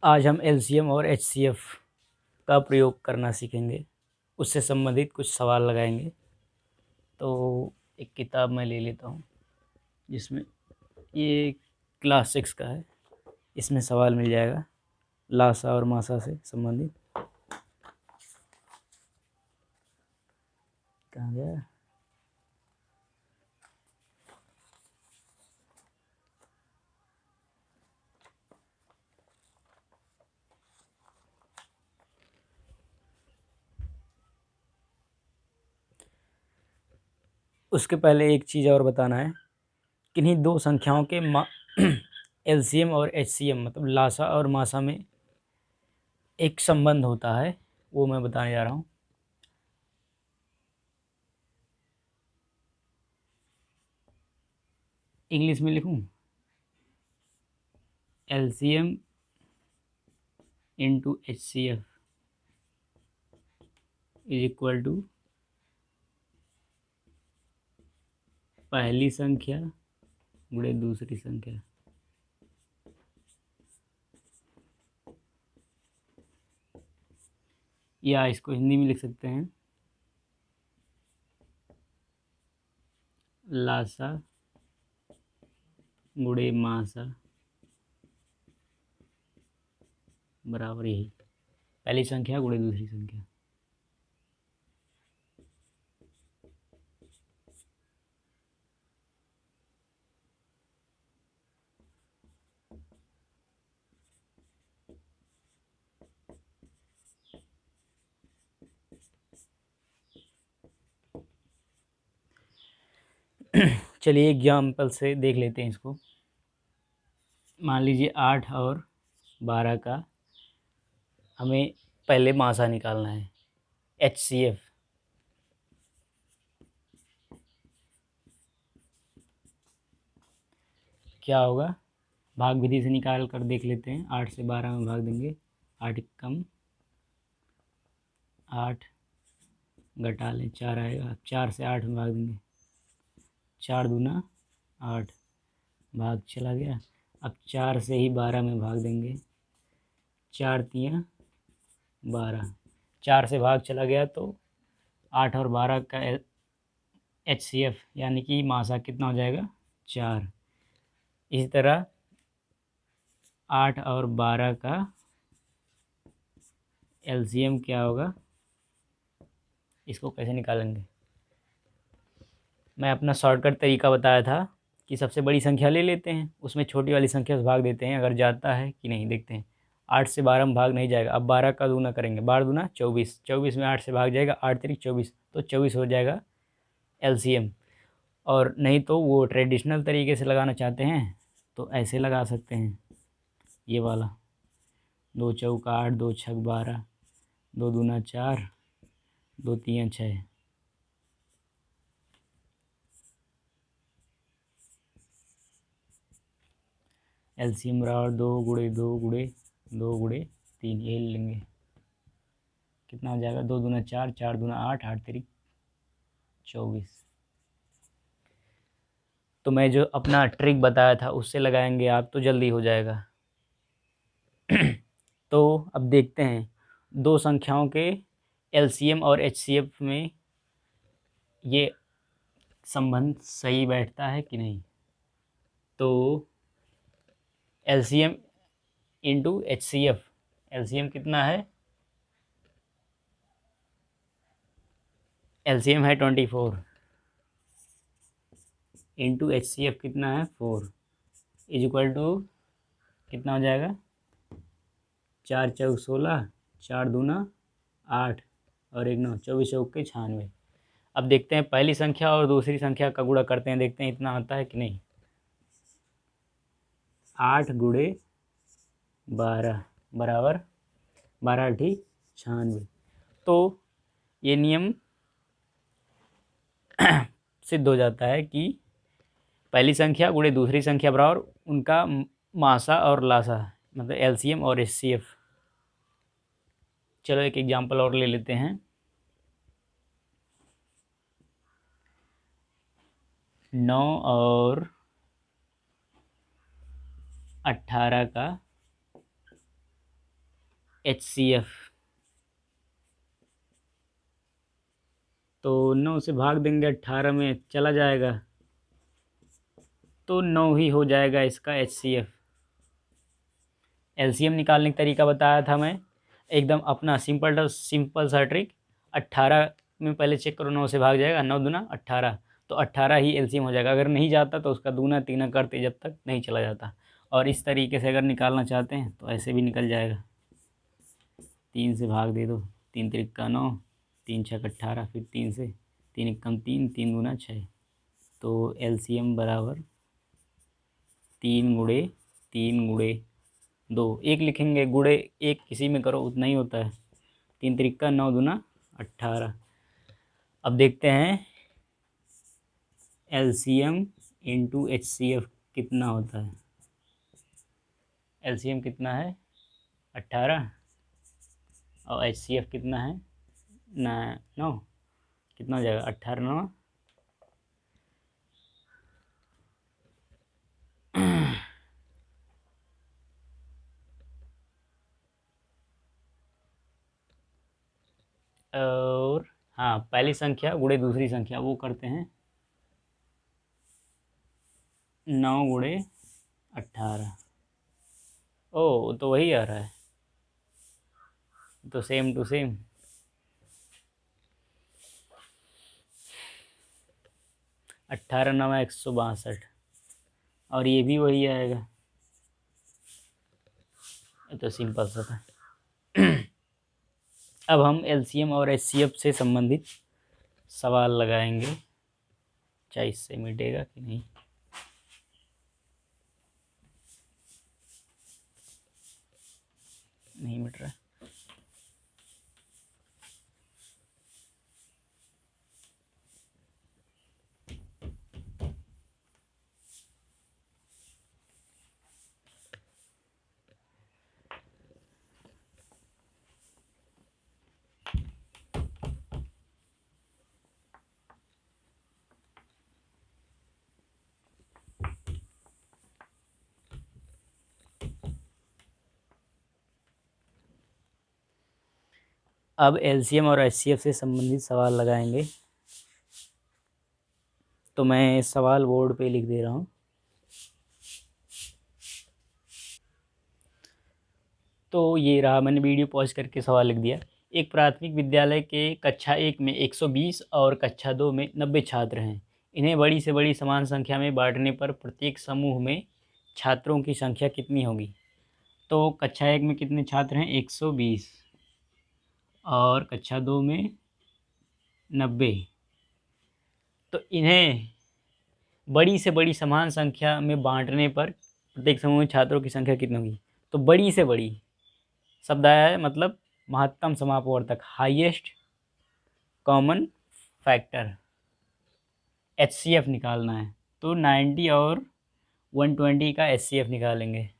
आज हम एलसीएम और एचसीएफ का प्रयोग करना सीखेंगे। उससे संबंधित कुछ सवाल लगाएंगे। तो एक किताब मैं ले लेता हूँ जिसमें ये क्लास 6 का है। इसमें सवाल मिल जाएगा लासा और मासा से संबंधित। कहाँ गया? उसके पहले एक चीज़ और बताना है। किन्हीं दो संख्याओं के एलसीएम और एचसीएम मतलब लासा और मासा में एक संबंध होता है, वो मैं बताने जा रहा हूँ। इंग्लिश में लिखूँ, LCM into HCF is equal to पहली संख्या गुणे दूसरी संख्या। या इसको हिंदी में लिख सकते हैं, लासा गुणे मासा बराबर यही पहली संख्या गुणे दूसरी संख्या। चलिए एग्जाम्पल से देख लेते हैं इसको। मान लीजिए 8 और 12 का हमें पहले मासा निकालना है, HCF। क्या होगा, भाग विधि से निकाल कर देख लेते हैं। 8 से 12 में भाग देंगे, 8 कम 8 घटा लें 4 आएगा। 4 से 8 में भाग देंगे, 4 दूना 8, भाग चला गया। अब 4 से ही 12 में भाग देंगे, 4 तियाँ 12, 4 से भाग चला गया तो 8 और 12 का HCF यानी कि मासा कितना हो जाएगा, 4। इसी तरह 8 और 12 का LCM क्या होगा, इसको कैसे निकालेंगे। मैं अपना शॉर्टकट तरीका बताया था कि सबसे बड़ी संख्या ले लेते हैं, उसमें छोटी वाली संख्या से भाग देते हैं, अगर जाता है कि नहीं देखते हैं। 8 से 12 में भाग नहीं जाएगा। अब 12 का दूना करेंगे, 12 दूना 24, 24 में 8 से भाग जाएगा, 8 तिरिक 24, तो 24 हो जाएगा LCM। और नहीं तो वो ट्रेडिशनल तरीके से लगाना चाहते हैं तो ऐसे लगा सकते हैं, ये वाला 2 चौका 8, 2 छक 12, 2 दूना 4, 2 तियाँ 6। LCM बराबर 2 गुणे 2 गुणे 2 गुणे 3, यही लेंगे। कितना हो जाएगा, 2 दूना 4, 4 दूना 8, 8 तिरिक 24। तो मैं जो अपना ट्रिक बताया था उससे लगाएंगे आप तो जल्दी हो जाएगा। तो अब देखते हैं दो संख्याओं के LCM और HCF में ये संबंध सही बैठता है कि नहीं। तो LCM इंटू HCF, LCM कितना है, LCM है 24, इंटू HCF कितना है 4, इज इक्वल टू कितना हो जाएगा, 4 चौक 16, 4 दूना 8 और 1 9, 24 चौक के 96। अब देखते हैं पहली संख्या और दूसरी संख्या का गुणा करते हैं, देखते हैं इतना आता है कि नहीं। 8 गुणे 12 बराबर 12 × 96। तो ये नियम सिद्ध हो जाता है कि पहली संख्या गुणे दूसरी संख्या बराबर उनका मासा और लासा, मतलब LCM और HCF। चलो एक एग्जांपल और ले लेते हैं। 9 और 18 का HCF। तो 9 से भाग देंगे 18 में, चला जाएगा, तो 9 ही हो जाएगा इसका HCF। LCM निकालने का तरीका बताया था मैं, एकदम अपना सिंपल सा ट्रिक। 18 में पहले चेक करो, 9 से भाग जाएगा, 9 दूना 18, तो 18 ही LCM हो जाएगा। अगर नहीं जाता तो उसका दूना तीना करते जब तक नहीं चला जाता। और इस तरीके से अगर निकालना चाहते हैं तो ऐसे भी निकल जाएगा। 3 से भाग दे दो, 3 तिरिक्का 9, 3 छक 18, फिर 3 से, 3 एकम 3, 3 दूना 6, तो LCM बराबर 3 गुणे 3 गुणे 2, एक लिखेंगे, गुणे एक किसी में करो उतना ही होता है। 3 तिरिक्का 9 दूना 18। अब देखते हैं LCM इंटू HCF कितना होता है। LCM कितना है 18, और HCF कितना है 9, कितना हो जाएगा 18 9 और हाँ, पहली संख्या गुणे दूसरी संख्या वो करते हैं, 9 गुणे 18। ओ, तो वही आ रहा है, तो सेम टू सेम। 18 9 162, और ये भी वही आएगा। ये तो सिंपल सा था। अब हम LCM और HCF से संबंधित सवाल लगाएंगे, चाहे इससे मिटेगा कि नहीं। नहीं मिट रहा। अब LCM और HCF से संबंधित सवाल लगाएंगे, तो मैं सवाल बोर्ड पे लिख दे रहा हूँ। तो ये रहा, मैंने वीडियो पॉज करके सवाल लिख दिया। एक प्राथमिक विद्यालय के कक्षा 1 में 120 और कक्षा 2 में 90 छात्र हैं। इन्हें बड़ी से बड़ी समान संख्या में बांटने पर प्रत्येक समूह में छात्रों की संख्या कितनी होगी। तो कक्षा 1 में कितने छात्र हैं 120, और कक्षा 2 में 90, तो इन्हें बड़ी से बड़ी समान संख्या में बांटने पर प्रत्येक समूह में छात्रों की संख्या कितनी होगी। तो बड़ी से बड़ी शब्द आया है, मतलब महत्तम समापवर्तक, हाईएस्ट कॉमन फैक्टर, HCF निकालना है। तो 90 और 120 का HCF निकालेंगे।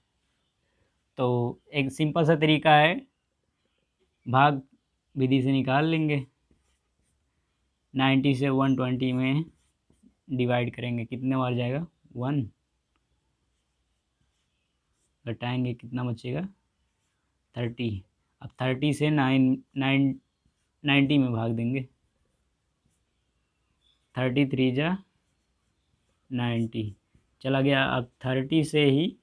तो एक सिंपल सा तरीका है, भाग विधि से निकाल लेंगे। 90 से 120 में डिवाइड करेंगे, कितने बार जाएगा 1, घटाएंगे कितना बचेगा 30। अब 30 से 90 में भाग देंगे, 33 जा 90, चला गया। अब 30 से ही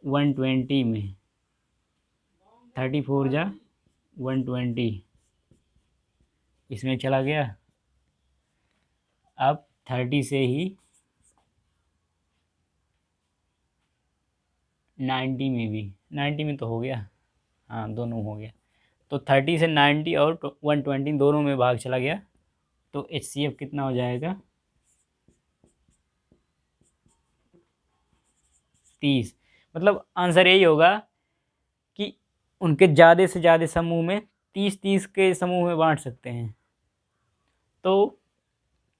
120 में, 34 जा 120, इसमें चला गया। अब 30 से ही 90 में भी, 90 में तो हो गया, हाँ दोनों हो गया। तो 30 से 90 और 120 दोनों में भाग चला गया, तो HCF कितना हो जाएगा 30। मतलब आंसर यही होगा कि उनके ज़्यादा से ज़्यादा समूह में 30-30 के समूह में बांट सकते हैं। तो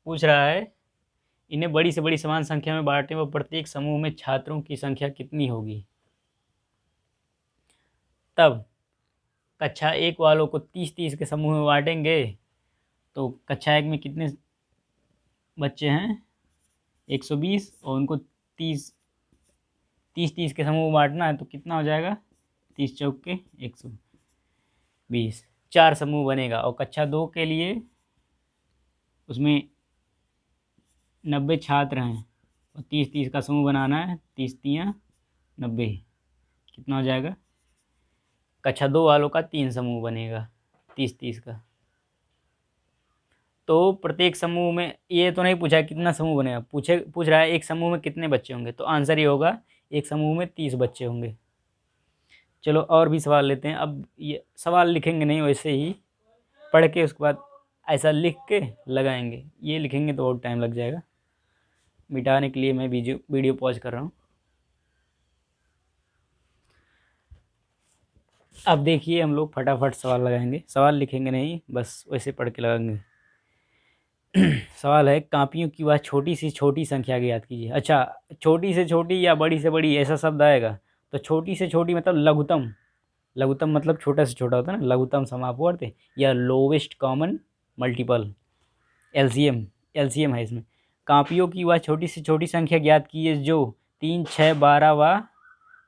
पूछ रहा है इन्हें बड़ी से बड़ी समान संख्या में बांटने व प्रत्येक समूह में छात्रों की संख्या कितनी होगी। तब कक्षा 1 वालों को 30-30 के समूह में बांटेंगे, तो कक्षा 1 में कितने बच्चे हैं 120, और उनको 30-30 के समूह में बांटना है, तो कितना हो जाएगा 30 चौके 120, 4 समूह बनेगा। और कक्षा 2 के लिए उसमें 90 छात्र हैं और 30-30 का समूह बनाना है। 30 तियाँ 90, कितना हो जाएगा? कक्षा 2 वालों का 3 समूह बनेगा 30-30 का। तो प्रत्येक समूह में ये तो नहीं पूछा कितना समूह बनेगा, पूछ रहा है एक समूह में कितने बच्चे होंगे। तो आंसर ये होगा एक समूह में 30 बच्चे होंगे। चलो और भी सवाल लेते हैं। अब ये सवाल लिखेंगे नहीं, वैसे ही पढ़ के उसके बाद ऐसा लिख के लगाएंगे। ये लिखेंगे तो और टाइम लग जाएगा। मिटाने के लिए मैं वीडियो पॉज कर रहा हूँ। अब देखिए हम लोग फटाफट सवाल लगाएंगे, सवाल लिखेंगे नहीं, बस वैसे पढ़ के लगाएंगे। सवाल है, कापियों की वह छोटी से छोटी संख्या ज्ञात कीजिए। अच्छा, छोटी से छोटी या बड़ी से बड़ी ऐसा शब्द आएगा तो छोटी से छोटी मतलब लघुत्तम। लघुत्तम मतलब छोटा से छोटा होता है ना, लघुत्तम समापवर्त या lowest common multiple, LCM. LCM है इसमें। कापियों की वह छोटी से छोटी संख्या ज्ञात कीजिए जो 3, 6, 12 व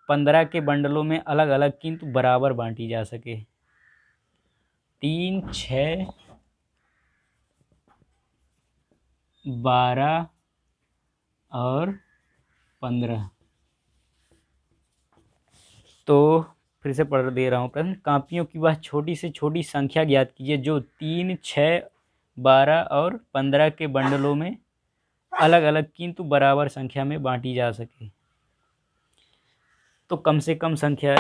15 के बंडलों में अलग अलग किंतु बराबर बांटी जा सके। 3, 6, 12 और 15। तो फिर से पढ़ दे रहा हूँ प्रश्न। कापियों की वह छोटी से छोटी संख्या ज्ञात कीजिए जो 3, 6, 12 और 15 के बंडलों में अलग अलग किंतु बराबर संख्या में बांटी जा सके। तो कम से कम संख्या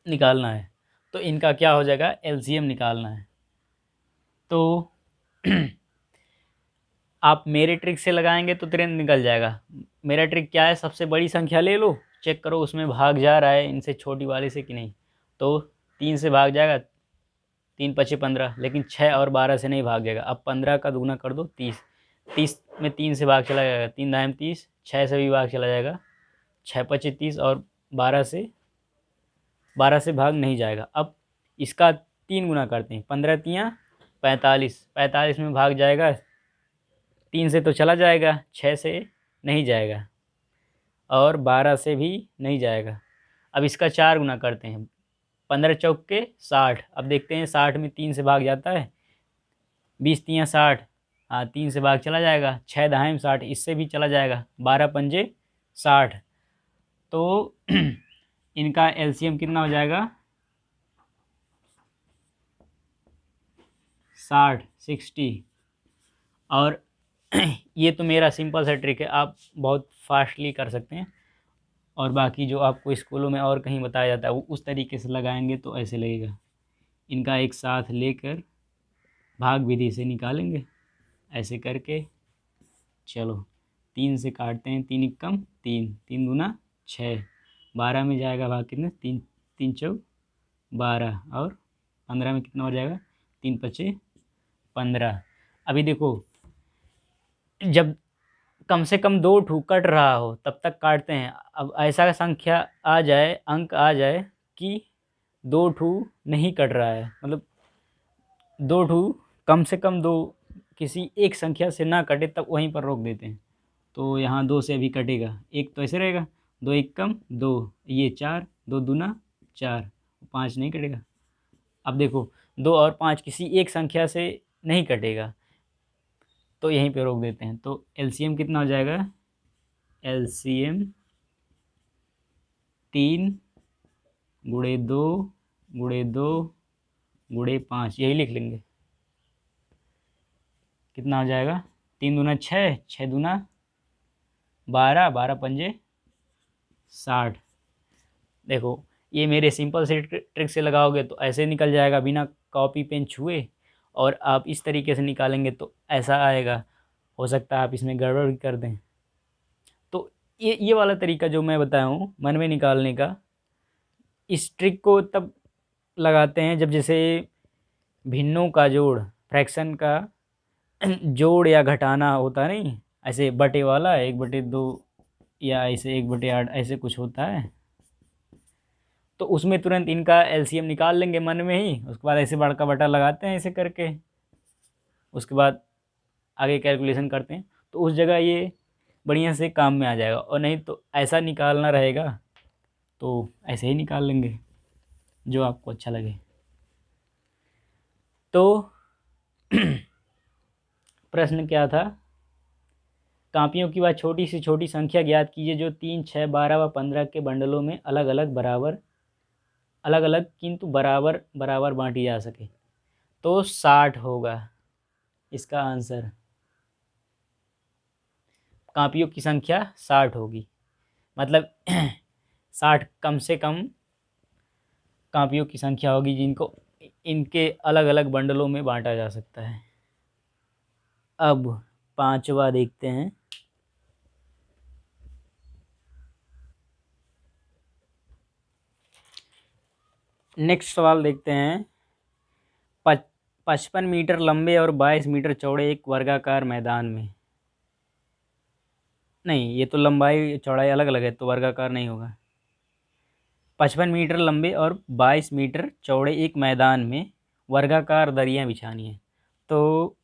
निकालना है, तो इनका क्या हो जाएगा? एलसीएम निकालना है। तो आप मेरे ट्रिक से लगाएंगे तो तुरंत निकल जाएगा। मेरा ट्रिक क्या है? सबसे बड़ी संख्या ले लो, चेक करो उसमें भाग जा रहा है इनसे छोटी वाले से कि नहीं। तो 3 से भाग जाएगा, 3 पचे 15, लेकिन 6 और 12 से नहीं भाग जाएगा। अब 15 का दुगुना कर दो 30, 30 में 3 से भाग चला जाएगा, 3 दाएम 30, 6 से भी भाग चला जाएगा, 6 पचे 30 और 12 से भाग नहीं जाएगा। अब इसका 3 गुना करते हैं, 15 तियाँ 45, 45 में भाग जाएगा, 3 से तो चला जाएगा, 6 से नहीं जाएगा और 12 से भी नहीं जाएगा। अब इसका 4 गुना करते हैं, 15 चौके 60। अब देखते हैं 60 में 3 से भाग जाता है, 20 तियाँ 60, हाँ 3 से भाग चला जाएगा, 6 दहाई 60, इससे भी चला जाएगा, 12 पंजे 60। तो इनका एलसीएम कितना हो जाएगा? 60। और ये तो मेरा सिंपल सा ट्रिक है, आप बहुत फास्टली कर सकते हैं। और बाकी जो आपको स्कूलों में और कहीं बताया जाता है वो उस तरीके से लगाएंगे तो ऐसे लगेगा। इनका एक साथ लेकर भाग विधि से निकालेंगे ऐसे करके। चलो 3 से काटते हैं, 3 एकम 3, 3 दूना 6, 12 में जाएगा भाग कितने? 3, 3 चौक 12 और 15 में कितना हो जाएगा? 3 पचे 15। अभी देखो, जब कम से कम 2 ठू कट रहा हो तब तक काटते हैं। अब ऐसा संख्या आ जाए, अंक आ जाए कि 2 ठू नहीं कट रहा है, मतलब 2 ठू कम से कम 2 किसी एक संख्या से ना कटे तब वहीं पर रोक देते हैं। तो यहाँ 2 से अभी कटेगा, एक तो ऐसे रहेगा, 2 एकम 2, ये 4, 2 दूना 4, 5 नहीं कटेगा। अब देखो 2 और 5 किसी एक संख्या से नहीं कटेगा तो यहीं पे रोक देते हैं। तो एलसीएम कितना हो जाएगा? एलसीएम 3 गुणे 2 गुणे 2 गुणे 5, यही लिख लेंगे। कितना हो जाएगा? 3 दूना 6, 6 दूना 12, 12 पंजे 60। देखो ये मेरे सिंपल से ट्रिक से लगाओगे तो ऐसे निकल जाएगा बिना कॉपी पेन छुए, और आप इस तरीके से निकालेंगे तो ऐसा आएगा। हो सकता है आप इसमें गड़बड़ भी कर दें। तो ये वाला तरीका जो मैं बताया हूँ मन में निकालने का, इस ट्रिक को तब लगाते हैं जब जैसे भिन्नों का जोड़, फ्रैक्शन का जोड़ या घटाना होता नहीं, ऐसे बटे वाला 1/2 या ऐसे 1/8 ऐसे कुछ होता है, तो उसमें तुरंत इनका एलसीएम निकाल लेंगे मन में ही। उसके बाद ऐसे बड़ा का बटा लगाते हैं ऐसे करके, उसके बाद आगे कैलकुलेशन करते हैं तो उस जगह ये बढ़िया से काम में आ जाएगा। और नहीं तो ऐसा निकालना रहेगा तो ऐसे ही निकाल लेंगे जो आपको अच्छा लगे। तो प्रश्न क्या था? कापियों की वह छोटी से छोटी संख्या ज्ञात कीजिए जो 3, 6, 12 व 15 के बंडलों में अलग अलग किंतु बराबर बराबर बांटी जा सके। तो 60 होगा इसका आंसर। कापियों की संख्या 60 होगी, मतलब 60 कम से कम कापियों की संख्या होगी जिनको इनके अलग अलग बंडलों में बांटा जा सकता है। अब पांचवा देखते हैं। नेक्स्ट सवाल देखते हैं। 55 मीटर लंबे और 22 मीटर चौड़े एक वर्गाकार मैदान में, नहीं ये तो लंबाई चौड़ाई अलग अलग है तो वर्गाकार नहीं होगा। 55 मीटर लंबे और 22 मीटर चौड़े एक मैदान में वर्गाकार दरियां बिछानी है। तो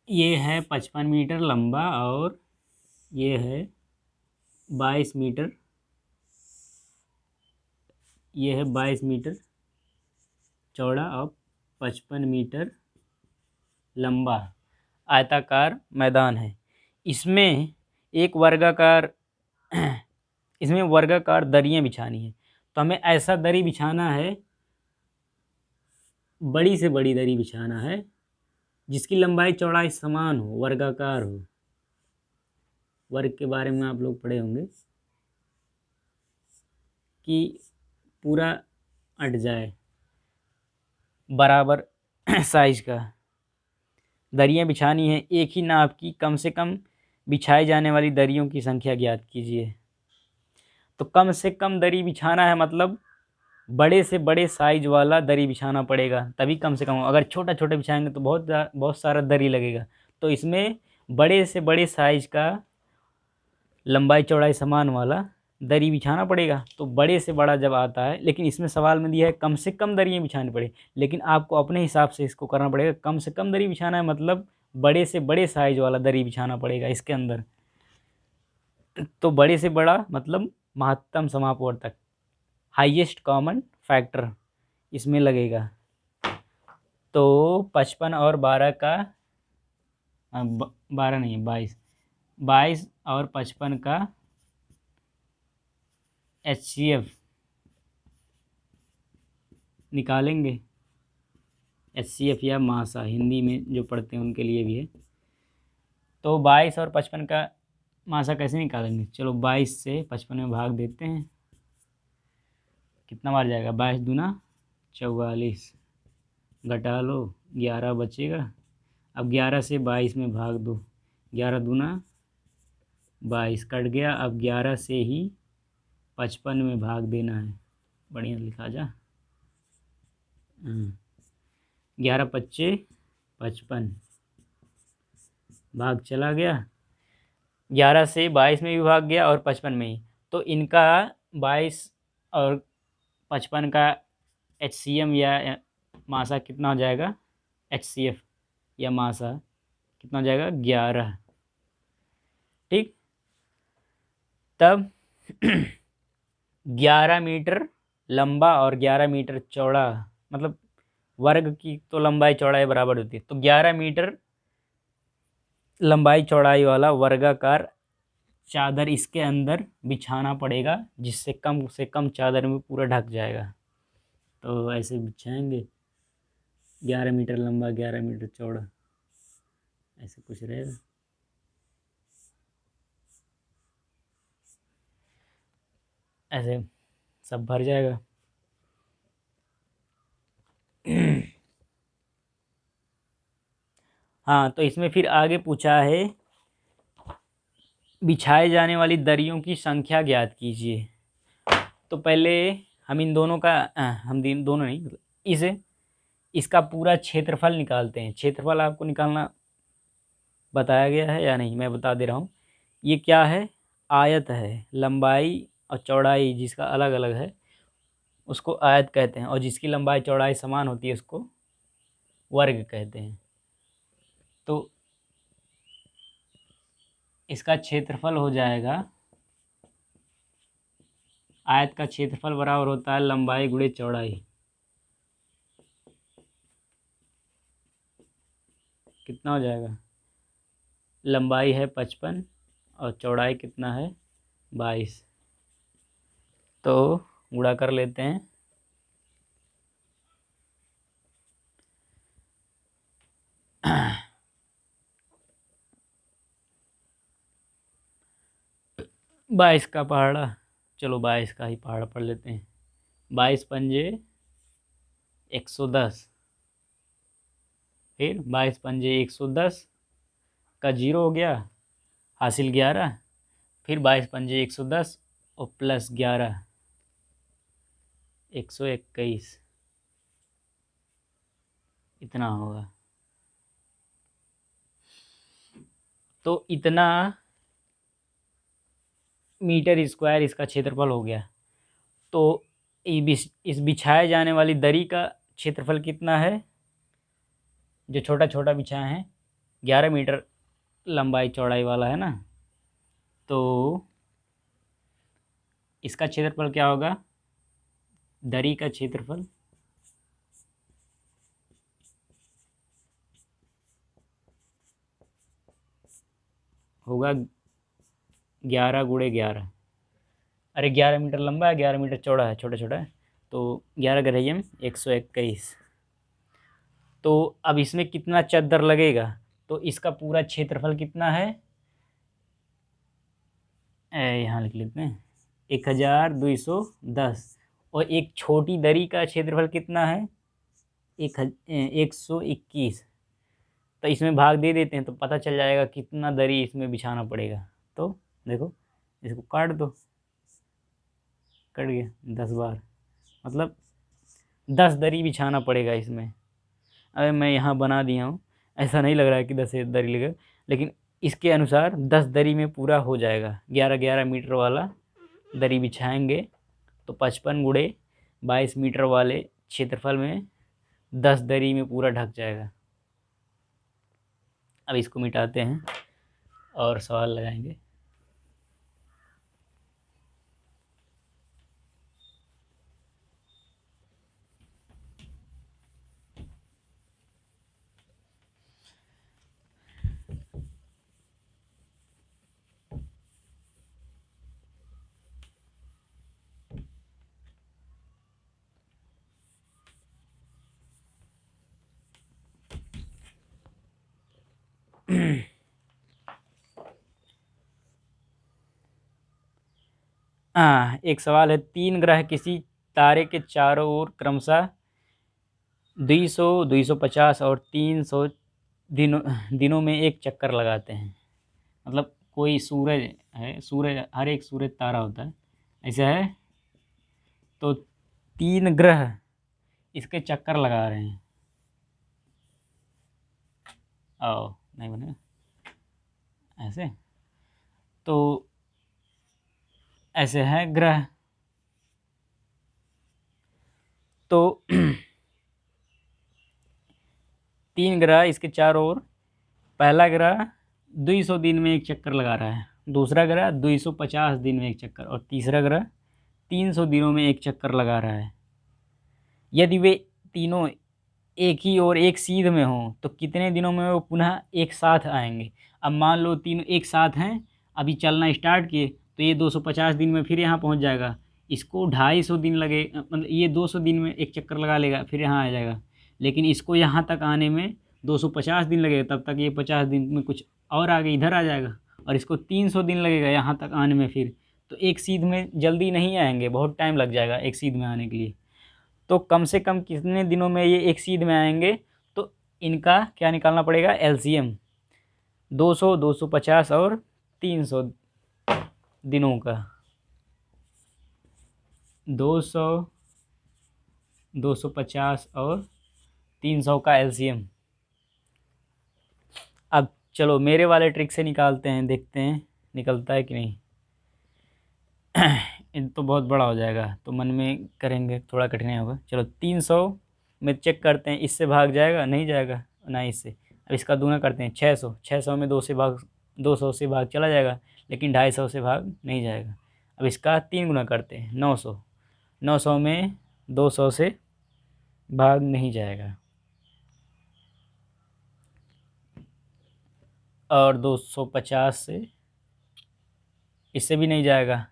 ये है 55 मीटर लंबा और ये है 22 मीटर, ये है 22 मीटर चौड़ा और 55 मीटर लंबा आयताकार मैदान है। इसमें एक वर्गाकार इसमें वर्गाकार दरियां बिछानी है। तो हमें ऐसा दरी बिछाना है, बड़ी से बड़ी दरी बिछाना है जिसकी लंबाई चौड़ाई समान हो, वर्गाकार हो। वर्ग के बारे में आप लोग पढ़े होंगे कि पूरा अट जाए, बराबर साइज का दरियां बिछानी है। एक ही नाप की कम से कम बिछाई जाने वाली दरियों की संख्या ज्ञात कीजिए। तो कम से कम दरी बिछाना है मतलब बड़े से बड़े साइज वाला दरी बिछाना पड़ेगा, तभी कम से कम। अगर छोटा छोटा बिछाएंगे तो बहुत सारा दरी लगेगा। तो इसमें बड़े से बड़े साइज का लंबाई चौड़ाई समान वाला दरी बिछाना पड़ेगा। तो बड़े से बड़ा जब आता है, लेकिन इसमें सवाल में दिया है कम से कम दरियाँ बिछानी पड़े, लेकिन आपको अपने हिसाब से इसको करना पड़ेगा। कम से कम दरी बिछाना है मतलब बड़े से बड़े साइज वाला दरी बिछाना पड़ेगा इसके अंदर। तो बड़े से बड़ा मतलब महत्तम समापवर्तक, हाईएस्ट कॉमन फैक्टर इसमें लगेगा। तो 55 और 12 का 12 नहीं 22 और 55 का HCF निकालेंगे। HCF या मासा, हिंदी में जो पढ़ते हैं उनके लिए भी है। तो 22 और 55 का मासा कैसे निकालेंगे? चलो 22 से 55 में भाग देते हैं। कितना बार जाएगा? 22 दूना 44, घटा लो 11 बचेगा। अब 11 से 22 में भाग दो, 11 दूना 22 कट गया। अब 11 से ही 55 में भाग देना है। बढ़िया लिखा जा। 11 पच्चे 55, भाग चला गया। 11 से 22 में भी भाग गया और 55 में ही। तो इनका 22 और 55 का HCM या मासा कितना हो जाएगा? HCF या मासा कितना हो जाएगा? 11। ठीक, तब 11 मीटर लंबा और 11 मीटर चौड़ा, मतलब वर्ग की तो लंबाई चौड़ाई बराबर होती है। तो 11 मीटर लंबाई चौड़ाई वाला वर्गाकार चादर इसके अंदर बिछाना पड़ेगा, जिससे कम से कम चादर में पूरा ढक जाएगा। तो ऐसे बिछाएंगे 11 मीटर लंबा 11 मीटर चौड़ा, ऐसे कुछ रहेगा। ऐसे सब भर जाएगा। हाँ, तो इसमें फिर आगे पूछा है बिछाए जाने वाली दरियों की संख्या ज्ञात कीजिए। तो पहले हम इन दोनों का दोनों नहीं, मतलब इसे इसका पूरा क्षेत्रफल निकालते हैं। क्षेत्रफल आपको निकालना बताया गया है या नहीं, मैं बता दे रहा हूँ। ये क्या है? आयत है। लंबाई और चौड़ाई जिसका अलग अलग है उसको आयत कहते हैं, और जिसकी लंबाई चौड़ाई समान होती है उसको वर्ग कहते हैं। तो इसका क्षेत्रफल हो जाएगा आयत का क्षेत्रफल बराबर होता है लंबाई गुणे चौड़ाई। कितना हो जाएगा? लंबाई है 55 और चौड़ाई कितना है? 22। तो गुणा कर लेते हैं। बाईस का पहाड़ा, चलो 22 का ही पहाड़ा पढ़ लेते हैं। 22 पंजे 110, फिर 22 पंजे 110 का जीरो हो गया, हासिल 11, फिर 22 पंजे 110 और प्लस 11 121, इतना होगा। तो इतना मीटर स्क्वायर इसका क्षेत्रफल हो गया। तो इस बिछाए जाने वाली दरी का क्षेत्रफल कितना है? जो छोटा छोटा बिछाए हैं 11 मीटर लंबाई चौड़ाई वाला है ना, तो इसका क्षेत्रफल क्या होगा? दरी का क्षेत्रफल होगा 11 गुणे 11। अरे 11 मीटर लंबा है, 11 मीटर चौड़ा है, छोटा छोटा है, तो 11 का रही 121। तो अब इसमें कितना चद्दर लगेगा? तो इसका पूरा क्षेत्रफल कितना है? यहाँ लिख लेते हैं 1210। और एक छोटी दरी का क्षेत्रफल कितना है? 121। तो इसमें भाग दे देते हैं तो पता चल जाएगा कितना दरी इसमें बिछाना पड़ेगा। तो देखो, इसको काट दो, कट गया 10 बार, मतलब 10 दरी बिछाना पड़ेगा इसमें। अरे मैं यहाँ बना दिया हूँ, ऐसा नहीं लग रहा है कि 10 दरी लगेगा, लेकिन इसके अनुसार 10 दरी में पूरा हो जाएगा। 11-11 मीटर वाला दरी बिछाएंगे तो 55 गुणे 22 मीटर वाले क्षेत्रफल में 10 दरी में पूरा ढक जाएगा। अब इसको मिटाते हैं और सवाल लगाएंगे। एक सवाल है, 3 ग्रह किसी तारे के चारों ओर क्रमशः 200, 250 और 300 दिनों में एक चक्कर लगाते हैं। मतलब कोई सूरज है, सूरज, हर एक सूरज तारा होता है, ऐसा है। तो 3 ग्रह इसके चक्कर लगा रहे हैं। आओ, नहीं बनेगा ऐसे। तो ऐसे है ग्रह। तो 3 ग्रह इसके चारों ओर, पहला ग्रह 200 दिन में एक चक्कर लगा रहा है, दूसरा ग्रह 250 दिन में एक चक्कर, और तीसरा ग्रह 300 दिनों में एक चक्कर लगा रहा है। यदि वे तीनों एक ही और एक सीध में हों तो कितने दिनों में वो पुनः एक साथ आएंगे? अब मान लो तीनों एक साथ हैं, अभी चलना स्टार्ट किए, तो ये 250 दिन में फिर यहाँ पहुँच जाएगा। इसको 250 दिन लगे, मतलब ये 200 दिन में एक चक्कर लगा लेगा, फिर यहाँ आ जाएगा। लेकिन इसको यहाँ तक आने में 250 दिन लगेगा, तब तक ये 50 दिन में कुछ और आगे इधर आ जाएगा। और इसको 300 दिन लगेगा यहाँ तक आने में फिर। तो एक सीध में जल्दी नहीं आएंगे, बहुत टाइम लग जाएगा एक सीध में आने के लिए। तो कम से कम कितने दिनों में ये एक सीध में आएंगे? तो इनका क्या निकालना पड़ेगा? एलसीएम 200, 250 और 300 दिनों का। 200, 250 और 300 का एलसीएम। अब चलो मेरे वाले ट्रिक से निकालते हैं, देखते हैं निकलता है कि नहीं। तो बहुत बड़ा हो जाएगा, तो मन में करेंगे थोड़ा कठिनाई होगा। चलो 300 में चेक करते हैं, इससे भाग जाएगा? नहीं जाएगा ना इससे। अब इसका दूना करते हैं, 600 में 200 से भाग चला जाएगा, लेकिन 250 से भाग नहीं जाएगा। अब इसका 3 गुना करते हैं, 900। 900 में 200 से भाग नहीं जाएगा और 250 से इससे भी नहीं जाएगा।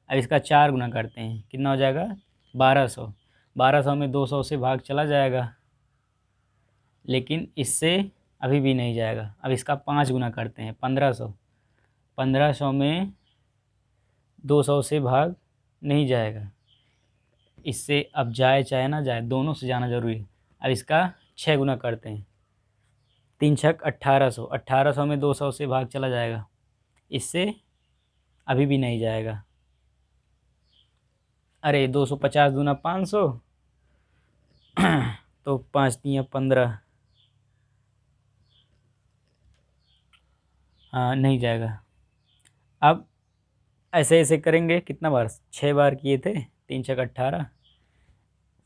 अब इसका 4 गुना करते हैं, कितना हो जाएगा 1200। 1200 में 200 से भाग चला जाएगा, लेकिन इससे अभी भी नहीं जाएगा। अब इसका 5 गुना करते हैं, 1500। 1500 में 200 से भाग नहीं जाएगा, इससे अब जाए चाहे ना जाए दोनों से जाना ज़रूरी है। अब इसका 6 गुना करते हैं, 3 छक 1800। 1800 में 200 से भाग चला जाएगा, इससे अभी भी नहीं जाएगा। अरे 250 दूना 500 तो 5 तियाँ 15, हाँ नहीं जाएगा। अब ऐसे ऐसे करेंगे, कितना बार 6 बार किए थे, 3 छक 18,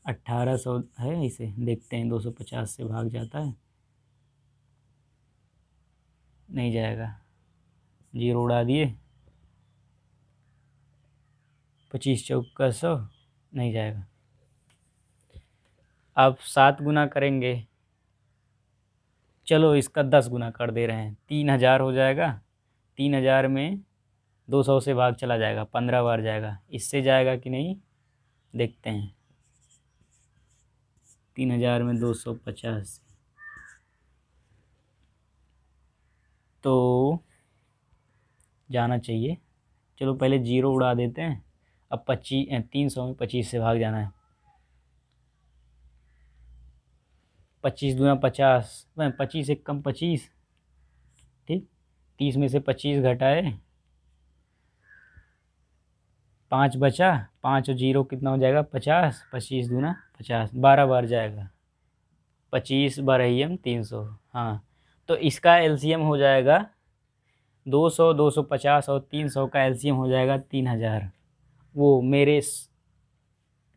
1800 है। इसे देखते हैं 250 से भाग जाता है, नहीं जाएगा, जीरो उड़ा दिए। 25 चौका 100, नहीं जाएगा। अब 7 गुना करेंगे, चलो इसका 10 गुना कर दे रहे हैं, 3000 हो जाएगा। 3000 में 200 से भाग चला जाएगा, 15 बार जाएगा, इससे जाएगा कि नहीं देखते हैं। 3000 में 250 तो जाना चाहिए। चलो पहले जीरो उड़ा देते हैं। अब 300 में 25 से भाग जाना है। 25 दूना 50, 25 एक कम 25, ठीक। 30 में से 25 घटाए, 5 बचा, 5 और जीरो कितना हो जाएगा 50। 25 दूना 50, 12 बार जाएगा। 25 12 300, हाँ। तो इसका एलसीएम हो जाएगा 200, 250 और 300 का एलसीएम हो जाएगा 3000, वो मेरे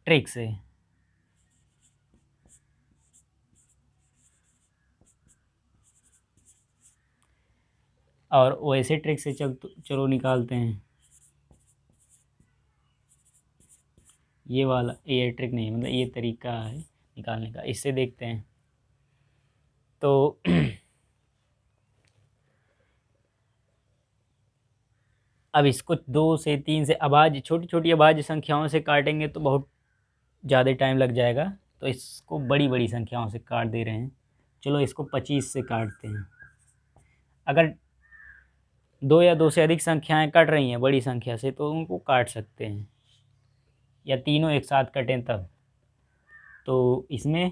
ट्रिक से। और वैसे ट्रिक से चलो निकालते हैं। ये वाला ये ट्रिक नहीं, मतलब ये तरीका है निकालने का, इससे देखते हैं। तो अब इसको 2 से 3 से अभाज्य, छोटी छोटी अभाज्य संख्याओं से काटेंगे तो बहुत ज़्यादा टाइम लग जाएगा, तो इसको बड़ी बड़ी संख्याओं से काट दे रहे हैं। चलो इसको 25 से काटते हैं। अगर 2 या 2 से अधिक संख्याएं कट रही हैं बड़ी संख्या से तो उनको काट सकते हैं, या तीनों एक साथ कटें तब। तो इसमें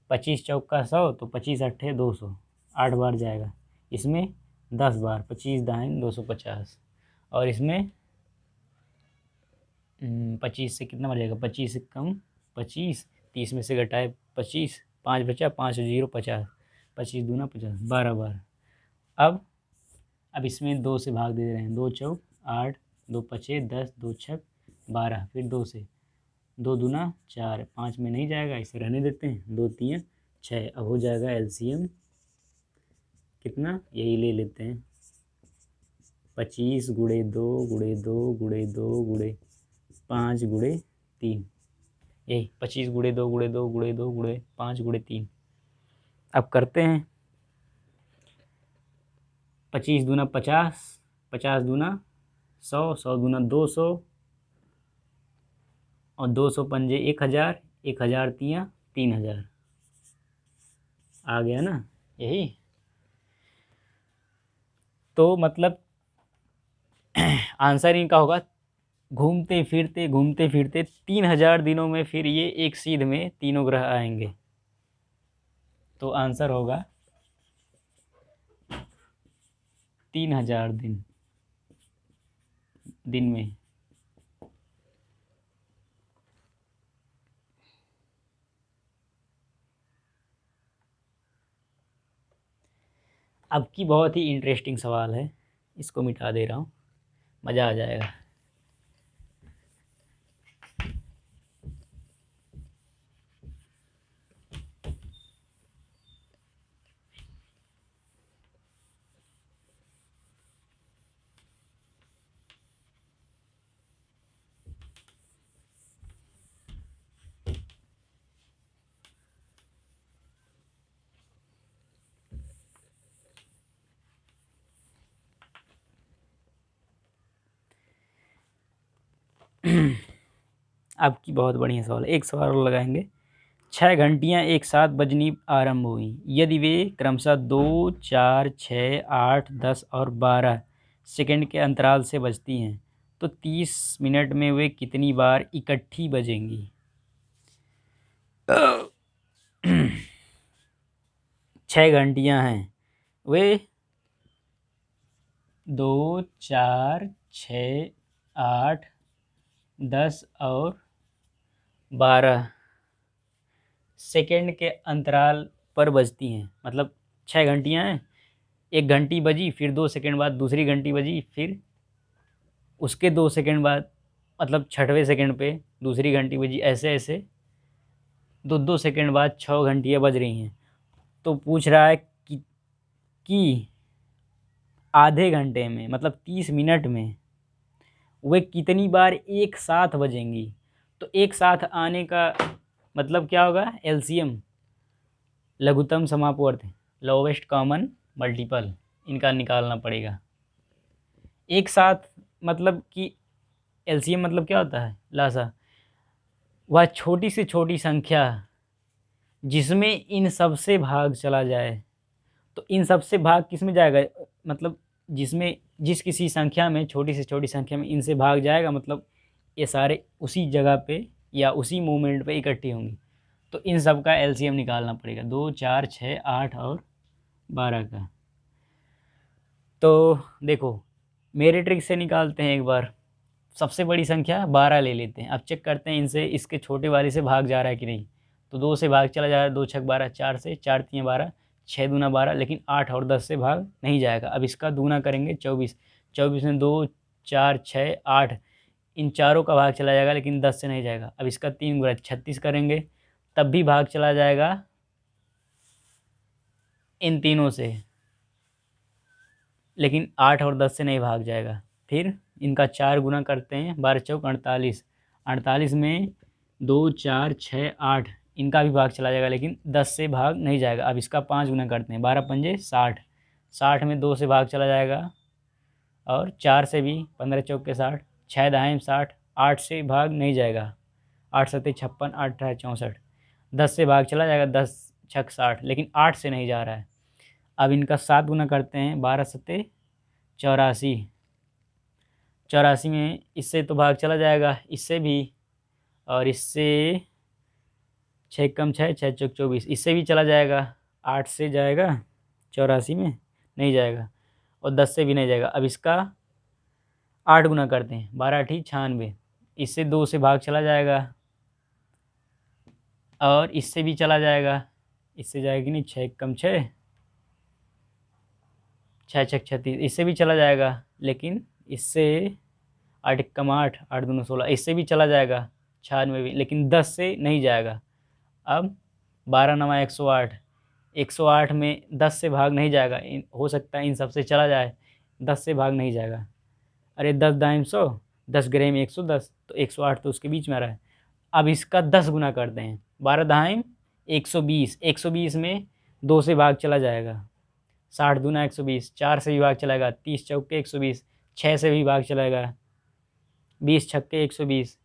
25 चौका 100, तो 25 अट्ठे 200, 8 बार जाएगा। इसमें 10 बार, 25 दाइन 250। और इसमें 25 से कितना बचेगा, 25 से कम 25, 30 में से घटाए 25, 5 बचा, 5 और जीरो 50, 25 दूना 50, 12 बार। अब इसमें 2 से भाग दे रहे हैं, 2 चौक 8, 2 पचे 10, 2 छक 12, फिर 2 से, 2 दूना 4, 5 में नहीं जाएगा, इसे रहने देते हैं, 2 तियाँ 6। अब हो जाएगा एलसीएम कितना, यही ले लेते हैं, 25 गुणे 2 गुणे 2 गुणे 2 गुणे 5 गुणे 3, यही 25 गुणे 2 गुणे 2 गुणे 2 गुणे 5 गुणे 3। अब करते हैं, 25 दूना 50, 50 दूना 100, 100 दूना 200 और 200 पंजे 1000, 1000 तियाँ 3000। आ गया ना यही। तो मतलब आंसर इनका होगा, घूमते फिरते 3000 दिनों में फिर ये एक सीध में तीनों ग्रह आएंगे। तो आंसर होगा 3000 दिन में। अब की बहुत ही इंटरेस्टिंग सवाल है, इसको मिटा दे रहा हूँ, मज़ा आ जाएगा। आपकी बहुत बढ़िया सवाल है, एक सवाल और लगाएंगे। 6 घंटियाँ एक साथ बजनी आरंभ हुई, यदि वे क्रमशः 2, 4, 6, 8, 10 और 12 सेकंड के अंतराल से बजती हैं तो 30 मिनट में वे कितनी बार इकट्ठी बजेंगी? 6 घंटियाँ हैं, वे 2, 4, 6, 8, 10 और 12 सेकंड के अंतराल पर बजती हैं। मतलब 6 घंटियाँ हैं, एक घंटी बजी, फिर 2 सेकंड बाद दूसरी घंटी बजी, फिर उसके 2 सेकंड बाद मतलब 6वें सेकंड पे दूसरी घंटी बजी, ऐसे ऐसे 2-2 सेकंड बाद 6 घंटियाँ बज रही हैं। तो पूछ रहा है कि आधे घंटे में मतलब 30 मिनट में वे कितनी बार एक साथ बजेंगी। तो एक साथ आने का मतलब क्या होगा? एलसीएम, लघुत्तम समापवर्त, लोवेस्ट कॉमन मल्टीपल, इनका निकालना पड़ेगा। एक साथ मतलब कि एलसीएम मतलब क्या होता है? लासा, वह छोटी से छोटी संख्या जिसमें इन सब से भाग चला जाए। तो इन सब से भाग किस में जाएगा? मतलब जिसमें जिस किसी संख्या में, छोटी से छोटी संख्या में इनसे भाग जाएगा, मतलब ये सारे उसी जगह पे या उसी मोमेंट पे इकट्ठी होंगी। तो इन सब का एलसीएम निकालना पड़ेगा, 2, 4, 6, 8 और 12 का। तो देखो, मेरे ट्रिक से निकालते हैं एक बार। सबसे बड़ी संख्या 12 ले लेते हैं। अब चेक करते हैं इनसे इसके छोटे वाले से भाग जा रहा है कि नहीं। तो 2 से भाग चला जा रहा है, 2 छक 12, 4 से, 4 3 12, 6 दूना 12, लेकिन 8 और 10 से भाग नहीं जाएगा। अब इसका दूना करेंगे 24, 24 में 2, 4, 6, 8, इन चारों का भाग चला जाएगा, लेकिन 10 से नहीं जाएगा। अब इसका 3 गुना 36 करेंगे, तब भी भाग चला जाएगा इन तीनों से, लेकिन 8 और 10 से नहीं भाग जाएगा। फिर इनका 4 गुना करते हैं, 12 चौक 48, 48 में 2, 4, 6, 8, इनका भी भाग चला जाएगा, लेकिन 10 से भाग नहीं जाएगा। अब इसका 5 गुना करते हैं, 12 पंजे 60, 60 में 2 से भाग चला जाएगा, और 4 से भी, 15 चौक के 60, 6 दाएँ 60, 8 से भाग नहीं जाएगा, 8 सत्ते 56, 8 अठारह 64, 10 से भाग चला जाएगा, 10 छक 60, लेकिन 8 से नहीं जा रहा है। अब इनका 7 गुना करते हैं, 12 सत्ते 84, 84 में इससे तो भाग चला जाएगा, इससे भी, और इससे 6 कम 6, 6 चौक 24, इससे भी चला जाएगा। 8 से जाएगा 84 में नहीं जाएगा, और 10 से भी नहीं जाएगा। अब इसका 8 गुना करते हैं, 12 8 96, इससे 2 से भाग चला जाएगा, और इससे भी चला जाएगा, इससे जाएगी नहीं, 6 कम 6, 6 छक 36, इससे भी चला जाएगा, लेकिन इससे 8 कम 8, 8 दूना 16, इससे भी चला जाएगा 96 भी, लेकिन 10 से नहीं जाएगा। अब 12 नवा 108, 108 में 10 से भाग नहीं जाएगा, हो सकता है इन सब से चला जाए, 10 से भाग नहीं जाएगा। अरे 10 दाइम 100, 10 ग्रे में 110, तो 108 तो उसके बीच में आ रहा है। अब इसका 10 गुना करते हैं, 12 दाइम 120, 120 में 2 से भाग चला जाएगा, 60 दूना 120, 4 से भी भाग चलाएगा, 30 चौके 120, 6 से भी भाग चलाएगा, 20 छक्के 120,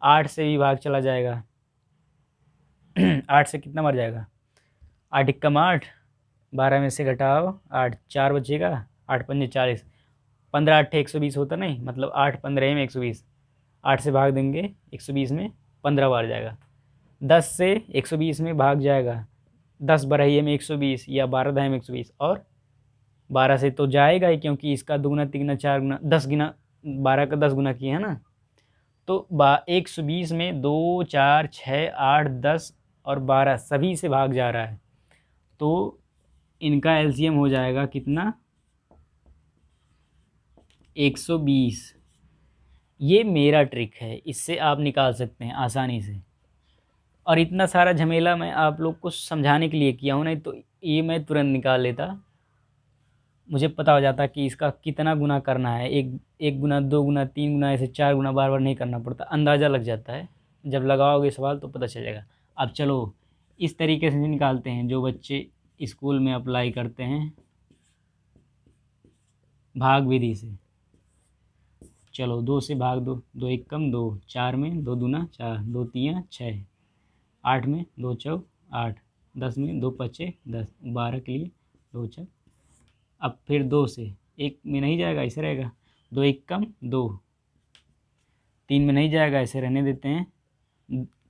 8 से भी भाग चला जाएगा। 8 से कितना मर जाएगा? 8 कम 8, 12 में से घटाओ 8, 4 बचेगा, 8 पंजे 40, 15 8 120 होता नहीं, मतलब 8 15 में 120, 8 से भाग देंगे 120 में 15 बार जाएगा, 10 से 120 में भाग जाएगा, 10 बरहिए में 120 या 12 दहाई में 120, और 12 से तो जाएगा ही, क्योंकि इसका दुगुना तिगुना 4 गुना 10 गुना, 12 का 10 गुना किए है ना। तो 120 में 2 4 6 8 10 और 12 सभी से भाग जा रहा है, तो इनका एलसीएम हो जाएगा कितना? 120। ये मेरा ट्रिक है, इससे आप निकाल सकते हैं आसानी से। और इतना सारा झमेला मैं आप लोग को समझाने के लिए किया हूँ, नहीं तो ये मैं तुरंत निकाल लेता। मुझे पता हो जाता कि इसका कितना गुना करना है, एक गुना 2 गुना 3 गुना ऐसे 4 गुना बार बार नहीं करना पड़ता, अंदाज़ा लग जाता है। जब लगाओगे सवाल तो पता चल जाएगा। अब चलो इस तरीके से निकालते हैं जो बच्चे स्कूल में अप्लाई करते हैं भाग विधि से। चलो 2 से भाग दो, 2 एक कम 2, 4 में 2 दूना 4, 2 तियाँ 6, 8 में 2 चौक 8, 10 में 2 पचे 10, 12 के लिए 2 चौक। अब फिर 2 से 1 में नहीं जाएगा, ऐसे रहेगा, 2 एक कम 2, 3 में नहीं जाएगा, ऐसे रहने देते हैं,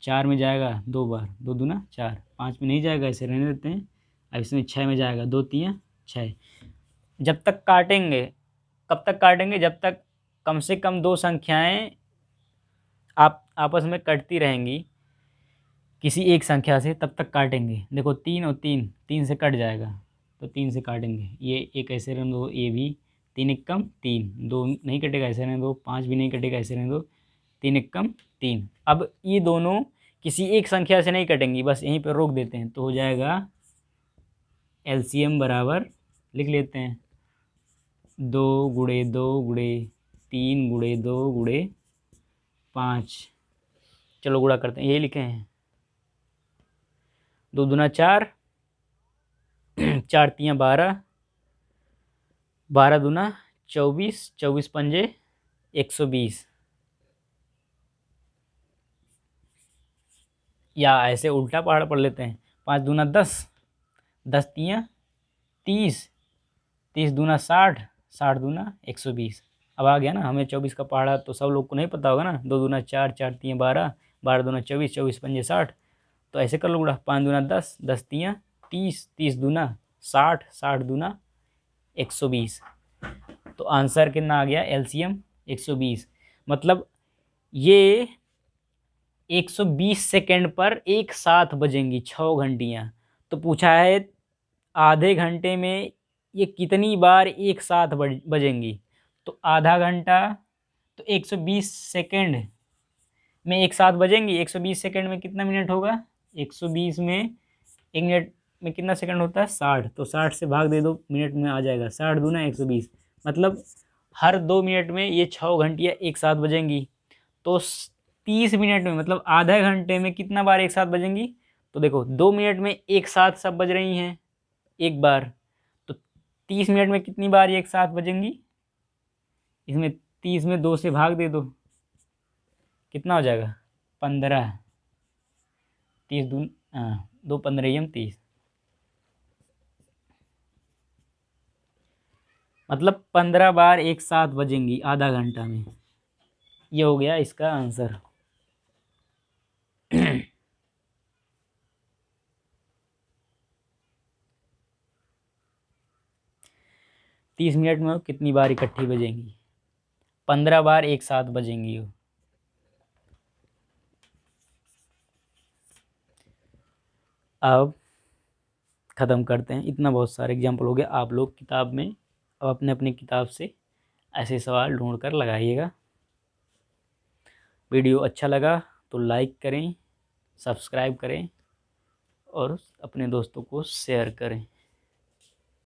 4 में जाएगा 2 बार, 2 दूना 4, 5 में नहीं जाएगा, ऐसे रहने देते हैं। अब इसमें 6 में जाएगा, 2 तियाँ 6। जब तक काटेंगे, कब तक काटेंगे, जब तक कम से कम 2 संख्याएं आप आपस में कटती रहेंगी किसी एक संख्या से, तब तक काटेंगे। देखो 3 और 3, 3 से कट जाएगा तो 3 से काटेंगे, ये एक ऐसे रहने दो, ये भी 3 एक कम 3, 2 नहीं कटेगा, ऐसे रहने दो, 5 भी नहीं कटेगा, ऐसे रहने दो, 3 एक कम 3। अब ये दोनों किसी एक संख्या से नहीं कटेंगी, बस यहीं पर रोक देते हैं, तो हो जाएगा एलसीएम बराबर, लिख लेते हैं, 2 गुणे 2 गुणे 3 गुणे 2 गुणे 5। चलो गुणा करते हैं, यही लिखे हैं, 2 दूना 4, 4 तियाँ 12, 12 दूना 24, 24 पंजे 120। या ऐसे उल्टा पहाड़ पढ़ लेते हैं, 5 दूना 10, 10 तियाँ 30, 30 दूना 60, 60 दूना 120। अब आ गया ना हमें 24 का पहाड़ा, तो सब लोग को नहीं पता होगा ना, 2 दूना 4, 4 तियाँ 12, 12 दूना 24, 24 पंजे 60, तो ऐसे कर लो गुणा, 5 दूना 10, 10 तियाँ 30, 30 दूना 60, 60 दूना 120। तो आंसर कितना आ गया, एलसीएम 120। मतलब ये 120 सेकेंड पर एक साथ बजेंगी 6 घंटियाँ। तो पूछा है आधे घंटे में ये कितनी बार एक साथ बजेंगी, तो आधा घंटा तो 120 सेकेंड में एक साथ बजेंगी। 120 सेकेंड में कितना मिनट होगा, 120 में 1 मिनट में कितना सेकंड होता है, 60, तो 60 से भाग दे दो, मिनट में आ जाएगा, 60 दूना 120। मतलब हर 2 मिनट में ये 6 घंटियाँ एक साथ बजेंगी। तो 30 मिनट में, मतलब आधा घंटे में कितना बार एक साथ बजेंगी, तो देखो 2 मिनट में एक साथ सब बज रही हैं एक बार, तो 30 मिनट में कितनी बार एक साथ बजेंगी, इसमें 30 में 2 से भाग दे दो, कितना हो जाएगा 15, 30 दून 2 15 30, मतलब 15 बार एक साथ बजेंगी आधा घंटा में। ये हो गया इसका आंसर। 30 मिनट में कितनी बार इकट्ठी बजेंगी, 15 बार एक साथ बजेंगी वो। अब ख़त्म करते हैं, इतना बहुत सारे एग्जाम्पल हो गया। आप लोग किताब में अब अपने अपने किताब से ऐसे सवाल ढूंढ कर लगाइएगा। वीडियो अच्छा लगा तो लाइक करें, सब्सक्राइब करें और अपने दोस्तों को शेयर करें।